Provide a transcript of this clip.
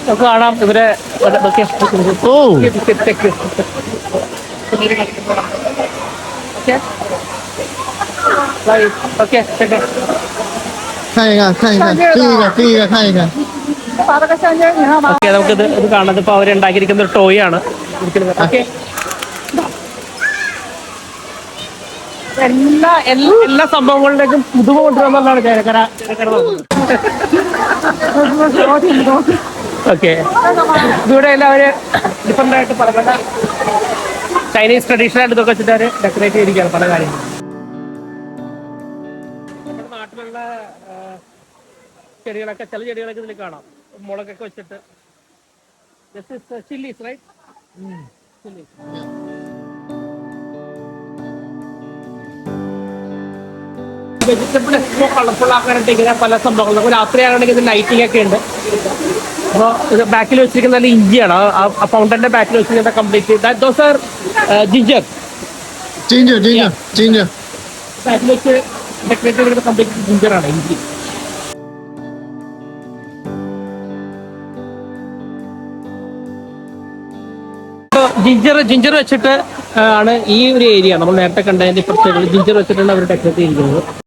നമുക്ക് കാണാം ഇവരെ ഓ നമുക്കിത് ഇത് കാണുന്നത് ഇപ്പൊ അവരുണ്ടാക്കിയിരിക്കുന്ന ഒരു ടോയ് ആണ്. എല്ലാ സംഭവങ്ങളിലേക്കും പുതുമ കൊണ്ടുവരുന്നതാണ് ചേരക്കര. ഓക്കെ, ഇവിടെ എല്ലാവര് ഡിഫറെന്റ് ആയിട്ട് പല പല ചൈനീസ് ട്രഡീഷണൽ ആയിട്ട് ഇതൊക്കെ വെച്ചിട്ട് അവര് ഡെക്കറേറ്റ് ചെയ്തിരിക്കുകയാണ് പല കാര്യങ്ങളും. നമ്മുടെ നാട്ടിലുള്ള ചെടികളൊക്കെ, ചില ചെടികളൊക്കെ ഇതിൽ കാണാം, മുളകൊക്കെ വെച്ചിട്ട്. This is chilies, right? Chilies. Vegetable expo colourful ആക്കാനായിട്ട് ഇങ്ങനെ പല സംഭവങ്ങൾ. നമുക്ക് രാത്രിയാണെങ്കിൽ ഇത് ലൈറ്റിംഗ് ഒക്കെ ഉണ്ട്. അപ്പോൾ ഇത് ബാക്കിൽ വെച്ചിരിക്കുന്ന നല്ല ഇഞ്ചിയാണ്. ആ ഫൗണ്ടന്റെ ബാക്കിൽ വെച്ചിരിക്കുന്ന കംപ്ലീറ്റ് ദോസ് ആർ ജിഞ്ചർ. ബാക്കിൽ വെച്ച് ഡെക്കറേറ്റ് ചെയ്തിരിക്കുന്ന കംപ്ലീറ്റ് ജിഞ്ചറാണ്, ഇഞ്ചി. ജിഞ്ചർ വെച്ചിട്ട് ആണ് ഈ ഒരു ഏരിയ നമ്മൾ നേരത്തെ കണ്ടതിന്റെ ഇപ്പുറത്തെ ജിഞ്ചർ വെച്ചിട്ടാണ് അവർ ഡെക്കറേറ്റ് ചെയ്തിരിക്കുന്നത്.